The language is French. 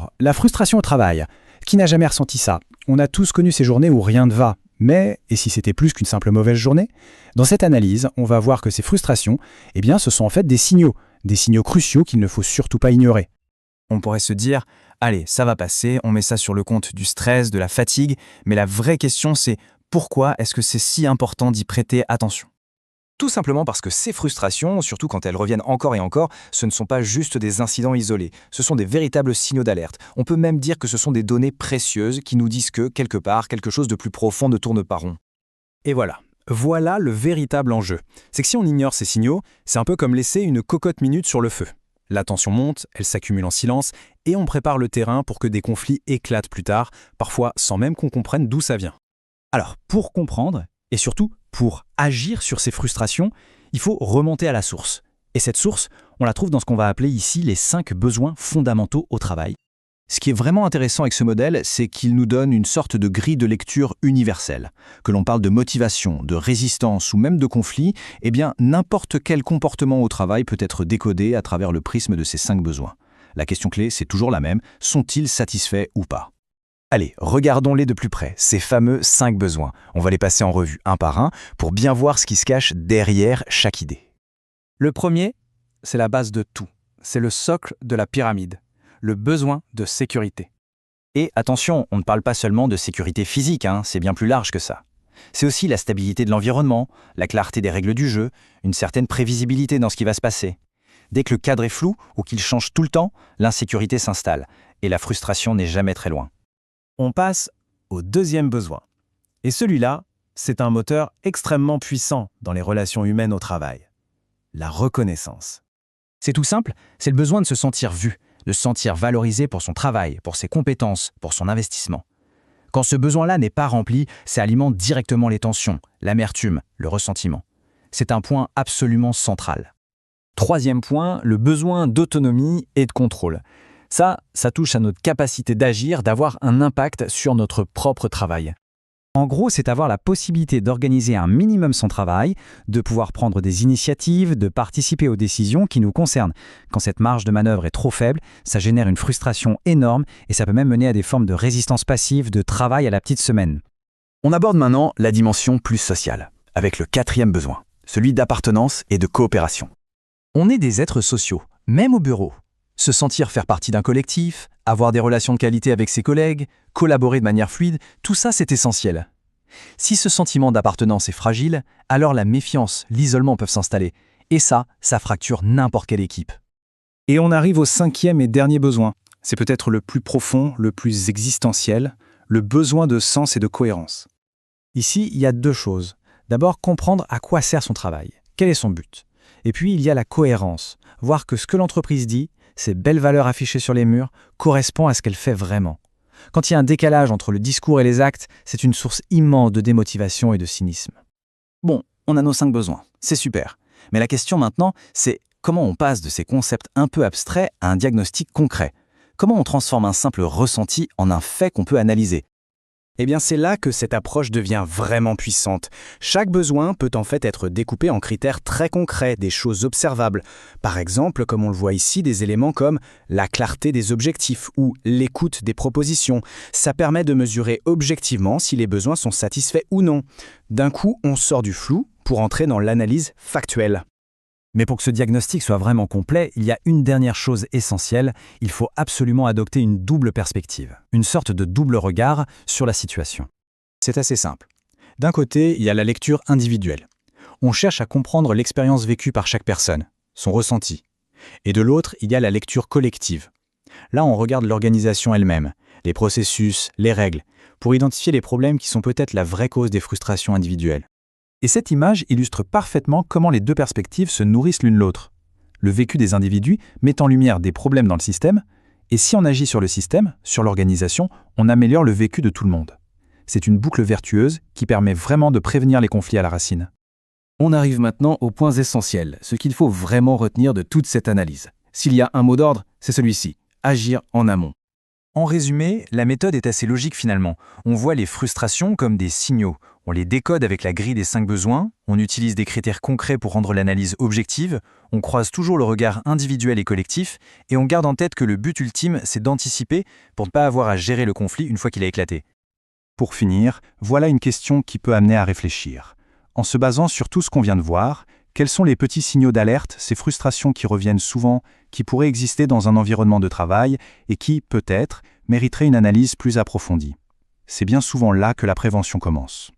Bonjour, la frustration au travail. Qui n'a jamais ressenti ça? On a tous connu ces journées où rien ne va. Mais, et si c'était plus qu'une simple mauvaise journée? Dans cette analyse, on va voir que ces frustrations, ce sont en fait des signaux cruciaux qu'il ne faut surtout pas ignorer. On pourrait se dire, allez, ça va passer, on met ça sur le compte du stress, de la fatigue, mais la vraie question c'est pourquoi est-ce que c'est si important d'y prêter attention? Tout simplement parce que ces frustrations, surtout quand elles reviennent encore et encore, ce ne sont pas juste des incidents isolés, ce sont des véritables signaux d'alerte. On peut même dire que ce sont des données précieuses qui nous disent que, quelque part, quelque chose de plus profond ne tourne pas rond. Et voilà le véritable enjeu. C'est que si on ignore ces signaux, c'est un peu comme laisser une cocotte minute sur le feu. La tension monte, elle s'accumule en silence, et on prépare le terrain pour que des conflits éclatent plus tard, parfois sans même qu'on comprenne d'où ça vient. Alors, pour comprendre, et surtout pour agir sur ces frustrations, il faut remonter à la source. Et cette source, on la trouve dans ce qu'on va appeler ici les 5 besoins fondamentaux au travail. Ce qui est vraiment intéressant avec ce modèle, c'est qu'il nous donne une sorte de grille de lecture universelle. Que l'on parle de motivation, de résistance ou même de conflit, n'importe quel comportement au travail peut être décodé à travers le prisme de ces 5 besoins. La question clé, c'est toujours la même, sont-ils satisfaits ou pas? Allez, regardons-les de plus près, ces fameux 5 besoins. On va les passer en revue un par un pour bien voir ce qui se cache derrière chaque idée. Le premier, c'est la base de tout. C'est le socle de la pyramide. Le besoin de sécurité. Et attention, on ne parle pas seulement de sécurité physique, c'est bien plus large que ça. C'est aussi la stabilité de l'environnement, la clarté des règles du jeu, une certaine prévisibilité dans ce qui va se passer. Dès que le cadre est flou ou qu'il change tout le temps, l'insécurité s'installe et la frustration n'est jamais très loin. On passe au deuxième besoin. Et celui-là, c'est un moteur extrêmement puissant dans les relations humaines au travail. La reconnaissance. C'est tout simple, c'est le besoin de se sentir vu, de se sentir valorisé pour son travail, pour ses compétences, pour son investissement. Quand ce besoin-là n'est pas rempli, ça alimente directement les tensions, l'amertume, le ressentiment. C'est un point absolument central. Troisième point, le besoin d'autonomie et de contrôle. Ça touche à notre capacité d'agir, d'avoir un impact sur notre propre travail. En gros, c'est avoir la possibilité d'organiser un minimum son travail, de pouvoir prendre des initiatives, de participer aux décisions qui nous concernent. Quand cette marge de manœuvre est trop faible, ça génère une frustration énorme et ça peut même mener à des formes de résistance passive, de travail à la petite semaine. On aborde maintenant la dimension plus sociale, avec le 4e besoin, celui d'appartenance et de coopération. On est des êtres sociaux, même au bureau. Se sentir faire partie d'un collectif, avoir des relations de qualité avec ses collègues, collaborer de manière fluide, tout ça c'est essentiel. Si ce sentiment d'appartenance est fragile, alors la méfiance, l'isolement peuvent s'installer. Et ça fracture n'importe quelle équipe. Et on arrive au 5e et dernier besoin. C'est peut-être le plus profond, le plus existentiel, le besoin de sens et de cohérence. Ici, il y a 2 choses. D'abord, comprendre à quoi sert son travail, quel est son but. Et puis, il y a la cohérence, voir que ce que l'entreprise dit, ces belles valeurs affichées sur les murs, correspond à ce qu'elle fait vraiment. Quand il y a un décalage entre le discours et les actes, c'est une source immense de démotivation et de cynisme. Bon, on a nos 5 besoins, c'est super. Mais la question maintenant, c'est comment on passe de ces concepts un peu abstraits à un diagnostic concret? Comment on transforme un simple ressenti en un fait qu'on peut analyser? C'est là que cette approche devient vraiment puissante. Chaque besoin peut en fait être découpé en critères très concrets, des choses observables. Par exemple, comme on le voit ici, des éléments comme la clarté des objectifs ou l'écoute des propositions. Ça permet de mesurer objectivement si les besoins sont satisfaits ou non. D'un coup, on sort du flou pour entrer dans l'analyse factuelle. Mais pour que ce diagnostic soit vraiment complet, il y a une dernière chose essentielle, il faut absolument adopter une double perspective, une sorte de double regard sur la situation. C'est assez simple. D'un côté, il y a la lecture individuelle. On cherche à comprendre l'expérience vécue par chaque personne, son ressenti. Et de l'autre, il y a la lecture collective. Là, on regarde l'organisation elle-même, les processus, les règles, pour identifier les problèmes qui sont peut-être la vraie cause des frustrations individuelles. Et cette image illustre parfaitement comment les 2 perspectives se nourrissent l'une l'autre. Le vécu des individus met en lumière des problèmes dans le système, et si on agit sur le système, sur l'organisation, on améliore le vécu de tout le monde. C'est une boucle vertueuse qui permet vraiment de prévenir les conflits à la racine. On arrive maintenant aux points essentiels, ce qu'il faut vraiment retenir de toute cette analyse. S'il y a un mot d'ordre, c'est celui-ci, agir en amont. En résumé, la méthode est assez logique finalement. On voit les frustrations comme des signaux. On les décode avec la grille des 5 besoins, on utilise des critères concrets pour rendre l'analyse objective, on croise toujours le regard individuel et collectif, et on garde en tête que le but ultime, c'est d'anticiper pour ne pas avoir à gérer le conflit une fois qu'il a éclaté. Pour finir, voilà une question qui peut amener à réfléchir. En se basant sur tout ce qu'on vient de voir, quels sont les petits signaux d'alerte, ces frustrations qui reviennent souvent, qui pourraient exister dans un environnement de travail et qui, peut-être, mériteraient une analyse plus approfondie? C'est bien souvent là que la prévention commence.